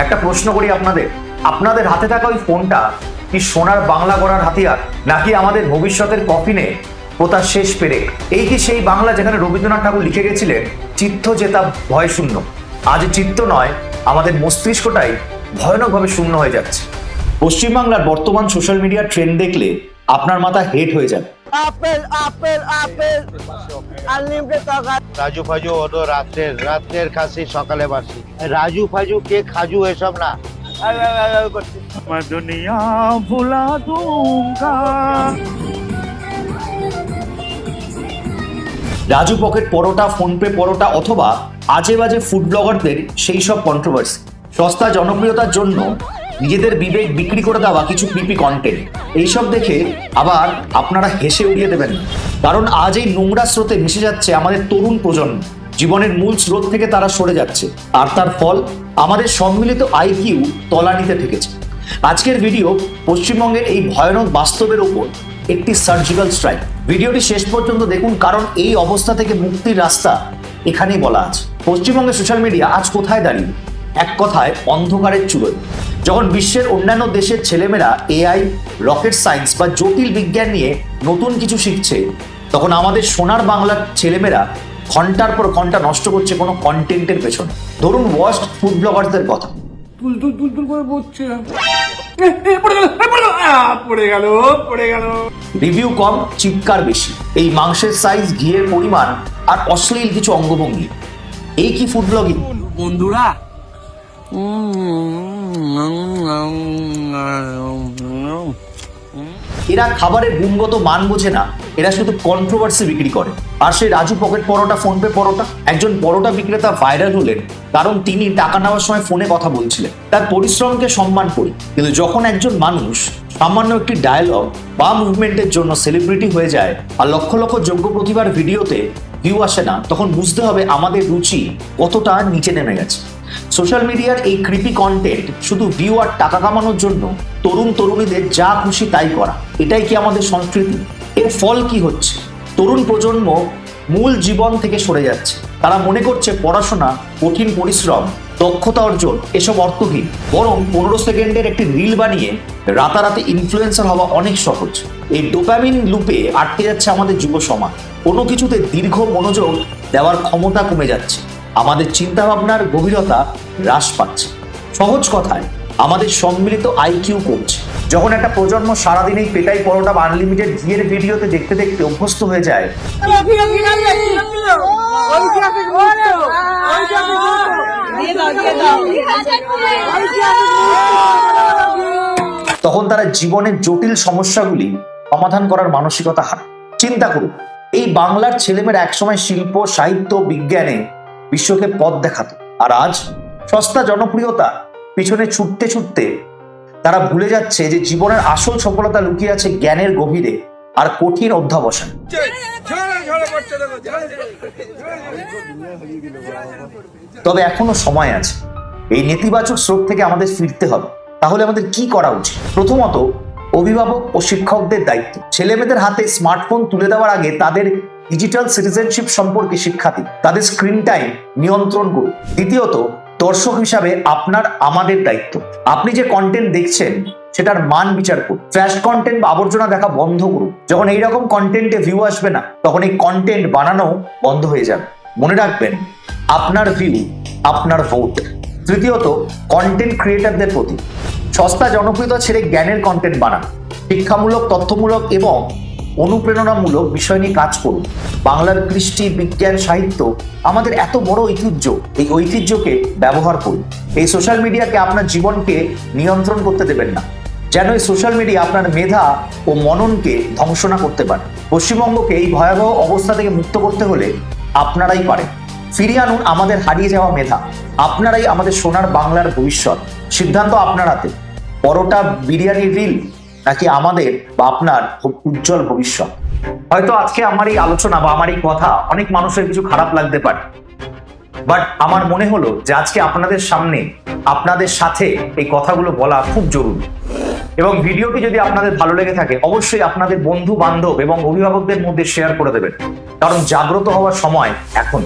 একটা প্রশ্ন করি আপনাদের হাতে থাকা ওই ফোনটা কি সোনার বাংলা গড়ার হাতিয়ার, নাকি আমাদের ভবিষ্যতের কফিনে পোতার শেষ পেরেক? এই কি সেই বাংলা যেখানে রবীন্দ্রনাথ ঠাকুর লিখে গেছিলেন, চিত্ত জেতা ভয় শূন্য? আজ চিত্ত নয়, আমাদের মস্তিষ্কটাই ভয়ানকভাবে শূন্য হয়ে যাচ্ছে। পশ্চিমবাংলার বর্তমান সোশ্যাল মিডিয়ার ট্রেন্ড দেখলে আপনার মাথা হেট হয়ে যাবে। আপেল আপেল আপেল আনলিমিটেড টাকা। রাজু ফাজু হলো রাত্রের খাসি সকালে বাসি। রাজু ফাজু কে খাজু এসব না। मैं दुनिया भुला दूंगा। রাজু পকেট পরোটা, ফোনপে পরোটা অথবা আজে বাজে ফুড ব্লগারদের সেই সব কন্ট্রোভার্সি, সস্তা জনপ্রিয়তার জন্য নিজেদের বিবেক বিক্রি করে দেওয়া কিছু ক্রিপি কন্টেন্ট, এইসব দেখে আবার আপনারা হেসে উড়িয়ে দেবেন না। কারণ আজ এই নোংরা স্রোতে মিশে যাচ্ছে আমাদের তরুণ প্রজন্ম। জীবনের মূল স্রোত থেকে তারা সরে যাচ্ছে, আর তার ফল আমাদের সম্মিলিত আইকিউ তলানিতে ঠেকেছে। আজকের ভিডিও পশ্চিমবঙ্গের এই ভয়ানক বাস্তবের উপর একটি সার্জিক্যাল স্ট্রাইক। ভিডিওটি শেষ পর্যন্ত দেখুন, কারণ এই অবস্থা থেকে মুক্তির রাস্তা এখানেই বলা আছে। পশ্চিমবঙ্গের সোশ্যাল মিডিয়া আজ কোথায় দাঁড়িয়ে? এক কথায় অন্ধকারের চূড়োয়। যখন বিশ্বের অন্যান্য দেশের ছেলেমেয়েরা এআই, রকেট সায়েন্স বা জটিল বিজ্ঞান নিয়ে নতুন কিছু শিখছে, তখন আমাদের সোনার বাংলার ছেলেমেয়েরা ঘন্টার পর ঘন্টা নষ্ট করছে কোনো কন্টেন্টের পেছনে। ধরুন ওয়ার্স্ট ফুড ব্লগারদের কথা। তুল করে পড়ছে, পড়ে গেল। রিভিউ কম, চিৎকার বেশি। এই মাংসের সাইজ, ঘিয়ের পরিমাণ আর অশ্লীল কিছু অঙ্গভঙ্গি, এই কি ফুড ব্লগিং? বন্ধুরা এরা খাবারের গুণগত মান বোঝে না, এরা শুধু কন্ট্রোভার্সি বিক্রি করে। আর সেই রাজু পকেট পরোটা, ফোনপে পরোটা, একজন পরোটা বিক্রেতা ভাইরাল হলেন কারণ তিনি টাকা নেওয়ার সময় ফোনে কথা বলছিলেন। তার পরিশ্রমকে সম্মান করি, কিন্তু যখন একজন মানুষ সামান্য একটি ডায়ালগ বা মুভমেন্টের জন্য সেলিব্রিটি হয়ে যায় আর লক্ষ লক্ষ যোগ্য প্রতিভার ভিডিওতে ভিউ আসে না, তখন বুঝতে হবে আমাদের রুচি কতটা নিচে নেমে গেছে। সোশ্যাল মিডিয়ার এই ক্রিপি কন্টেন্ট শুধু ভিউ আর টাকা কামানোর জন্য তরুণ তরুণীদের যা খুশি তাই করা, এটাই কি আমাদের সংস্কৃতি? এর ফল কি হচ্ছে? তরুণ প্রজন্ম মূল জীবন থেকে সরে যাচ্ছে। তারা মনে করছে পড়াশোনা, কঠিন পরিশ্রম, দক্ষতা অর্জন এসব অর্থহীন। বরং 15 সেকেন্ডের একটি রিল বানিয়ে রাতারাতি ইনফ্লুয়েন্সার হওয়া অনেক সহজ। এই ডোপামিন লুপে আটকে যাচ্ছে আমাদের যুব সমাজ। কোনো কিছুতে দীর্ঘ মনোযোগ দেওয়ার ক্ষমতা কমে যাচ্ছে, আমাদের চিন্তাভাবনার গভীরতা হ্রাস পাচ্ছে। সহজ কথায় আমাদের সম্মিলিত আইকিউ কমছে। যখন একটা প্রজন্ম সারাদিন এই পেটাই পরোটা বা আনলিমিটেড ঘিয়ের ভিডিওতে দেখতে দেখতে অভ্যস্ত হয়ে যায়, তখন তারা জীবনের জটিল সমস্যাগুলি সমাধান করার মানসিকতা হারায়। চিন্তা করুন, এই বাংলার ছেলেমেয়েরা একসময় শিল্প, সাহিত্য, বিজ্ঞানে বিশ্বকে পথ দেখাতো, আর আজ সস্তা জনপ্রিয়তা পিছনে ছুটতে ছুটতে তারা ভুলে যাচ্ছে যে জীবনের আসল সফলতা লুকিয়ে আছে জ্ঞানের গভীরে আর কঠিন অধ্যবসায়। তবে এখনো সময় আছে, এই নেতিবাচক স্রোত থেকে আমাদের ফিরতে হবে। তাহলে আমাদের কি করা উচিত? প্রথমত, অভিভাবক ও শিক্ষকদের দায়িত্ব। ছেলেমেয়েদের হাতে স্মার্টফোন তুলে দেওয়ার আগে তাদের ডিজিটাল সিটিজেনশিপ সম্পর্কে শিক্ষা দিন, তাদের স্ক্রিন টাইম নিয়ন্ত্রণ করুন। দ্বিতীয়ত, দর্শক হিসাবে আমাদের দায়িত্ব। আপনি যে কন্টেন্ট দেখছেন সেটার মান বিচার করুন। ট্র্যাশ কন্টেন্ট বা আবর্জনা দেখা বন্ধ করুন। যখন এইরকম কন্টেন্টে ভিউ আসবে না, তখন এই কন্টেন্ট বানানো বন্ধ হয়ে যাবে। মনে রাখবেন, আপনার ভিউ আপনার ভোট। তৃতীয়ত, কন্টেন্ট ক্রিয়েটারদের প্রতি সস্তা জনপ্রিয়তা ছেড়ে জ্ঞানের কন্টেন্ট বানান। শিক্ষামূলক, তথ্যমূলক এবং অনুপ্রেরণামূলক বিষয় নিয়ে কাজ করুন। বাংলার কৃষ্টি, বিজ্ঞান, সাহিত্য আমাদের এত বড় ঐতিহ্য, এই ঐতিহ্যকে ব্যবহার করুন। এই সোশ্যাল মিডিয়াকে আপনার জীবনকে নিয়ন্ত্রণ করতে দেবেন না, যেন এই সোশ্যাল মিডিয়া আপনার মেধা ও মননকে ধ্বংস না করতে পারে। পশ্চিমবঙ্গকে এই ভয়াবহ অবস্থা থেকে মুক্ত করতে হলে আপনারাই পারেন। ফিরিয়ে আনুন আমাদের হারিয়ে যাওয়া মেধা। আপনারাই আমাদের সোনার বাংলার ভবিষ্যৎ। সিদ্ধান্ত আপনার হাতে। পরোটা, বিরিয়ানি, রিল, নাকি আমাদের বা আপনার উজ্জ্বল ভবিষ্যৎ। হয়তো আজকে আমার এই আলোচনা বা আমার এই কথা অনেক মানুষের কিছু খারাপ লাগতে পারে, বাট আমার মনে হলো যে আজকে আপনাদের সামনে, আপনাদের সাথে এই কথাগুলো বলা খুব জরুরি। এবং ভিডিওটি যদি আপনাদের ভালো লেগে থাকে, অবশ্যই আপনাদের বন্ধু বান্ধব এবং অভিভাবকদের মধ্যে শেয়ার করে দেবেন, কারণ জাগ্রত হওয়ার সময় এখন।